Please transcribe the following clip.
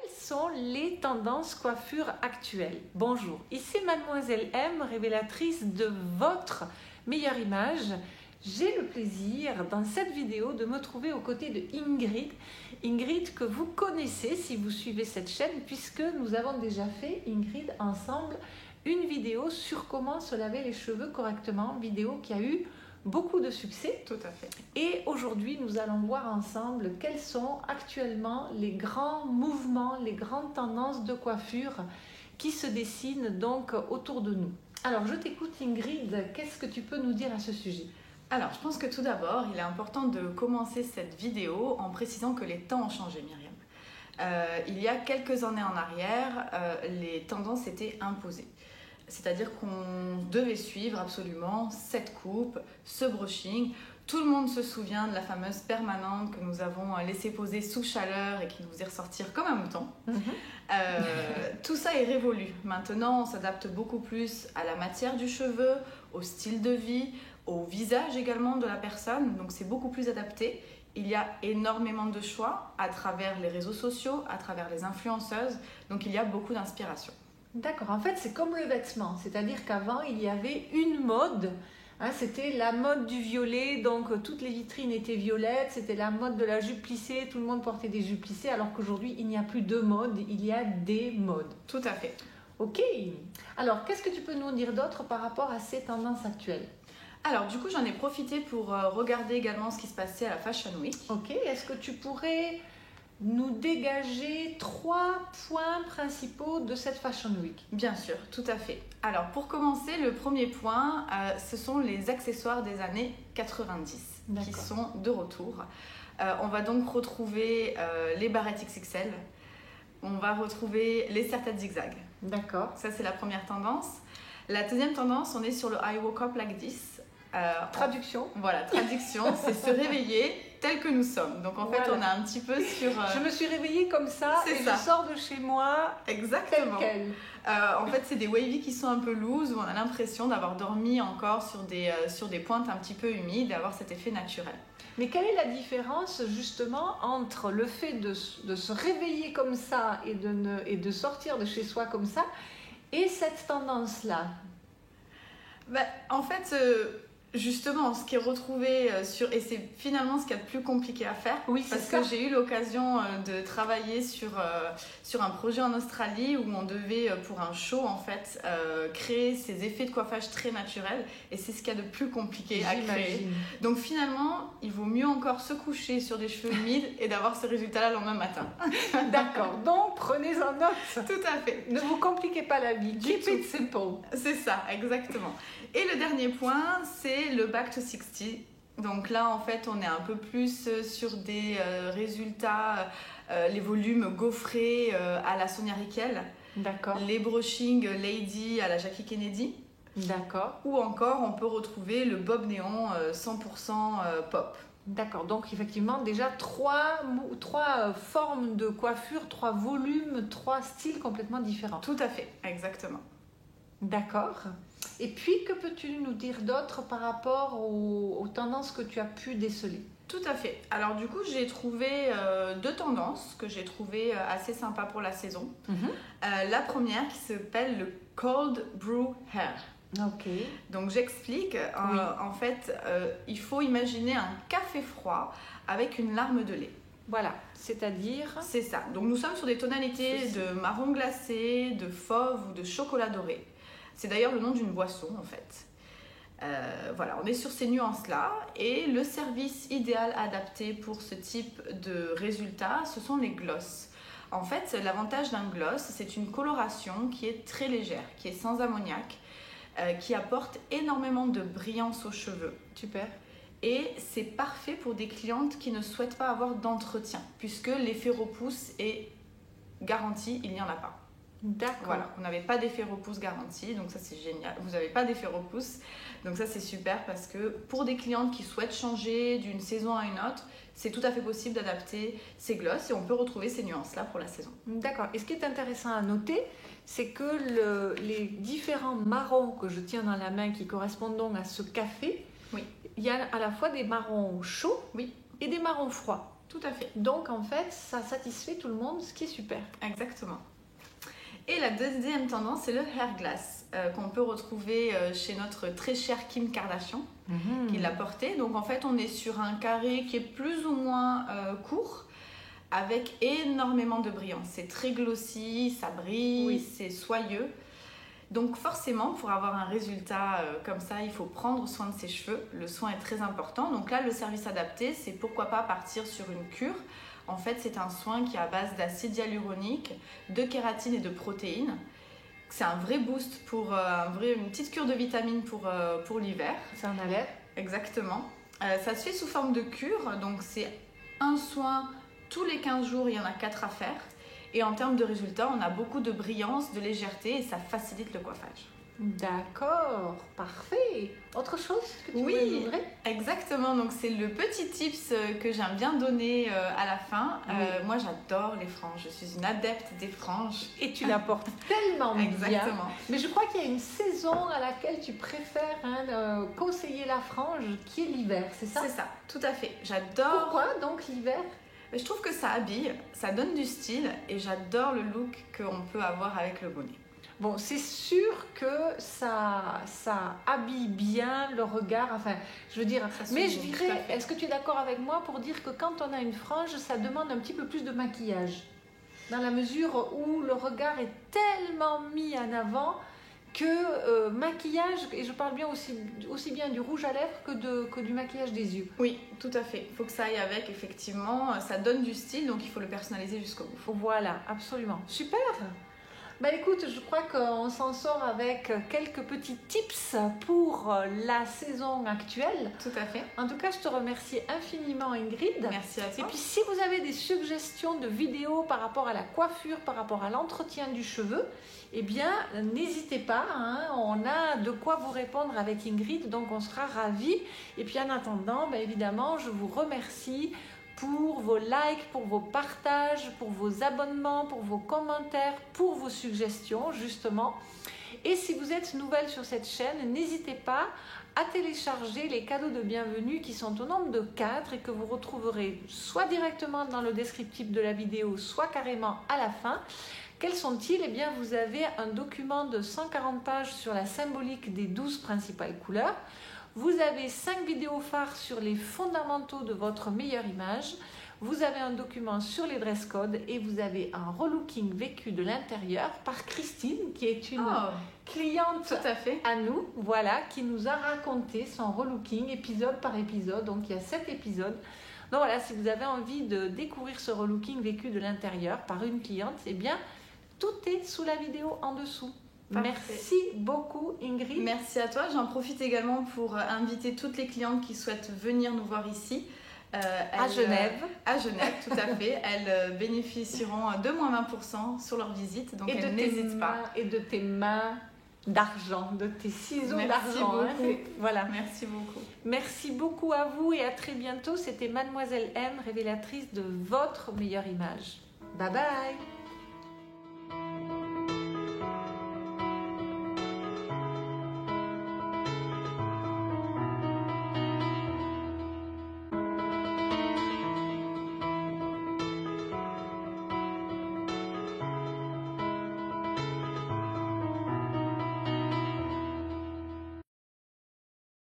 Quelles sont les tendances coiffure actuelles? Bonjour, ici Mademoiselle M, révélatrice de votre meilleure image. J'ai le plaisir dans cette vidéo de me trouver aux côtés de Ingrid. Ingrid que vous connaissez si vous suivez cette chaîne puisque nous avons déjà fait, Ingrid, ensemble une vidéo sur comment se laver les cheveux correctement, vidéo qui a eu beaucoup de succès. Tout à fait. Et aujourd'hui, nous allons voir ensemble quels sont actuellement les grands mouvements, les grandes tendances de coiffure qui se dessinent donc autour de nous. Alors, je t'écoute Ingrid, qu'est-ce que tu peux nous dire à ce sujet? Alors, je pense que tout d'abord, il est important de commencer cette vidéo en précisant que les temps ont changé, Myriam. Il y a quelques années en arrière, les tendances étaient imposées. C'est-à-dire qu'on devait suivre absolument cette coupe, ce brushing. Tout le monde se souvient de la fameuse permanente que nous avons laissée poser sous chaleur et qui nous est ressortir comme un mouton. Tout ça est révolu. Maintenant, on s'adapte beaucoup plus à la matière du cheveu, au style de vie, au visage également de la personne. Donc c'est beaucoup plus adapté. Il y a énormément de choix à travers les réseaux sociaux, à travers les influenceuses. Donc il y a beaucoup d'inspiration. D'accord, en fait c'est comme le vêtement, c'est-à-dire qu'avant il y avait une mode, c'était la mode du violet, donc toutes les vitrines étaient violettes, c'était la mode de la jupe plissée, tout le monde portait des jupes plissées, alors qu'aujourd'hui il n'y a plus de mode, il y a des modes. Tout à fait. Ok, alors qu'est-ce que tu peux nous dire d'autre par rapport à ces tendances actuelles? Alors du coup j'en ai profité pour regarder également ce qui se passait à la Fashion Week. Ok, est-ce que tu pourrais nous dégager 3 points principaux de cette Fashion Week? Bien sûr, tout à fait. Alors pour commencer, le premier point, ce sont les accessoires des années 90 qui sont de retour. On va donc retrouver les barrettes XXL, on va retrouver les serre-têtes zigzag. D'accord. Ça c'est la première tendance. La deuxième tendance, on est sur le I woke up like this. Traduction. Voilà, traduction, c'est se réveiller tel que nous sommes. Donc en fait, on a un petit peu sur... Je me suis réveillée comme ça et je sors de chez moi. Exactement. Tel quel. En fait, c'est des wavy qui sont un peu loose où on a l'impression d'avoir dormi encore sur des pointes un petit peu humides et avoir cet effet naturel. Mais quelle est la différence justement entre le fait de se réveiller comme ça et de sortir de chez soi comme ça et cette tendance-là? En fait, justement, ce qui est retrouvé et c'est finalement ce qu'il y a de plus compliqué à faire, parce que j'ai eu l'occasion de travailler sur un projet en Australie où on devait, pour un show en fait, créer ces effets de coiffage très naturels et c'est ce qu'il y a de plus compliqué à créer. Donc finalement, il vaut mieux encore se coucher sur des cheveux humides et d'avoir ce résultat-là le lendemain matin. D'accord, donc prenez-en note. Tout à fait. Ne vous compliquez pas la vie, keep it simple. C'est ça, exactement. Et le dernier point, c'est le Back to 60. Donc là, en fait, on est un peu plus sur des résultats, les volumes gaufrés à la Sonia Rykiel. D'accord. Les brushing lady à la Jackie Kennedy. D'accord. Ou encore, on peut retrouver le bob néon 100% pop. D'accord, donc effectivement, déjà trois formes de coiffure, 3 volumes, 3 styles complètement différents. Tout à fait, exactement. D'accord. Et puis, que peux-tu nous dire d'autre par rapport aux tendances que tu as pu déceler? Tout à fait. Alors du coup, j'ai trouvé 2 tendances que j'ai trouvées assez sympas pour la saison. La première qui s'appelle le Cold Brew Hair. Ok. Donc j'explique. En fait, il faut imaginer un café froid avec une larme de lait. Voilà, c'est-à-dire... C'est ça. Donc nous sommes sur des tonalités de marron glacé, de fauve ou de chocolat doré. C'est d'ailleurs le nom d'une boisson en fait. Voilà, on est sur ces nuances-là et le service idéal adapté pour ce type de résultat, ce sont les glosses. En fait, l'avantage d'un gloss, c'est une coloration qui est très légère, qui est sans ammoniac, qui apporte énormément de brillance aux cheveux. Super. Et c'est parfait pour des clientes qui ne souhaitent pas avoir d'entretien, puisque l'effet repousse est garanti, il n'y en a pas. D'accord. Voilà, vous n'avez pas d'effet repousse garanti, donc ça c'est génial. Vous n'avez pas d'effet repousse, donc ça c'est super parce que pour des clientes qui souhaitent changer d'une saison à une autre, c'est tout à fait possible d'adapter ces glosses et on peut retrouver ces nuances-là pour la saison. D'accord. Et ce qui est intéressant à noter, c'est que les différents marrons que je tiens dans la main qui correspondent donc à ce café, oui. Il y a à la fois des marrons chauds oui. et des marrons froids. Tout à fait. Donc en fait, ça satisfait tout le monde, ce qui est super. Exactement. Et la deuxième tendance, c'est le hair glass, qu'on peut retrouver chez notre très chère Kim Kardashian, qui l'a porté. Donc en fait, on est sur un carré qui est plus ou moins court, avec énormément de brillance. C'est très glossy, ça brille, Oui. c'est soyeux. Donc forcément, pour avoir un résultat comme ça, il faut prendre soin de ses cheveux. Le soin est très important. Donc là, le service adapté, c'est pourquoi pas partir sur une cure. En fait, c'est un soin qui est à base d'acide hyaluronique, de kératine et de protéines. C'est un vrai boost pour une petite cure de vitamines pour l'hiver. Ça en a l'air. Exactement. Ça se fait sous forme de cure. Donc c'est un soin tous les 15 jours, il y en a 4 à faire. Et en termes de résultats, on a beaucoup de brillance, de légèreté et ça facilite le coiffage. D'accord, parfait. Autre chose que tu Oui, voudrais? Exactement. Donc c'est le petit tips que j'aime bien donner à la fin. Oui. Moi, j'adore les franges. Je suis une adepte des franges. Et tu la portes tellement bien. Exactement. Mais je crois qu'il y a une saison à laquelle tu préfères conseiller la frange, qui est l'hiver, c'est ça? C'est ça, tout à fait. J'adore. Pourquoi donc l'hiver? Je trouve que ça habille, ça donne du style et j'adore le look qu'on peut avoir avec le bonnet. Bon, c'est sûr que ça habille bien le regard, enfin, je veux dire, mais je dirais, est-ce que tu es d'accord avec moi pour dire que quand on a une frange, ça demande un petit peu plus de maquillage, dans la mesure où le regard est tellement mis en avant que maquillage, et je parle bien aussi bien du rouge à lèvres que du maquillage des yeux. Oui, tout à fait. Il faut que ça aille avec, effectivement. Ça donne du style, donc il faut le personnaliser jusqu'au bout. Voilà, absolument. Super. Bah écoute, je crois qu'on s'en sort avec quelques petits tips pour la saison actuelle. Tout à fait. En tout cas, je te remercie infiniment, Ingrid. Merci à toi. Et puis, si vous avez des suggestions de vidéos par rapport à la coiffure, par rapport à l'entretien du cheveu, eh bien, n'hésitez pas. On a de quoi vous répondre avec Ingrid, donc on sera ravis. Et puis, en attendant, évidemment, je vous remercie pour vos likes, pour vos partages, pour vos abonnements, pour vos commentaires, pour vos suggestions, justement. Et si vous êtes nouvelle sur cette chaîne, n'hésitez pas à télécharger les cadeaux de bienvenue qui sont au nombre de 4 et que vous retrouverez soit directement dans le descriptif de la vidéo, soit carrément à la fin. Quels sont-ils? Eh bien, vous avez un document de 140 pages sur la symbolique des 12 principales couleurs. Vous avez 5 vidéos phares sur les fondamentaux de votre meilleure image. Vous avez un document sur les dress codes et vous avez un relooking vécu de l'intérieur par Christine, qui est une cliente tout à fait. À nous, voilà, qui nous a raconté son relooking épisode par épisode. Donc, il y a 7 épisodes. Donc voilà, si vous avez envie de découvrir ce relooking vécu de l'intérieur par une cliente, eh bien, tout est sous la vidéo en dessous. Parfait. Merci beaucoup, Ingrid. Merci à toi. J'en profite également pour inviter toutes les clientes qui souhaitent venir nous voir ici. À Genève. À Genève, tout à fait. Elles bénéficieront de moins 20% sur leur visite, donc elles n'hésitent pas. Et de tes mains d'argent, de tes ciseaux d'argent. Voilà. Merci beaucoup. Merci beaucoup à vous et à très bientôt. C'était Mademoiselle M, révélatrice de votre meilleure image. Bye bye.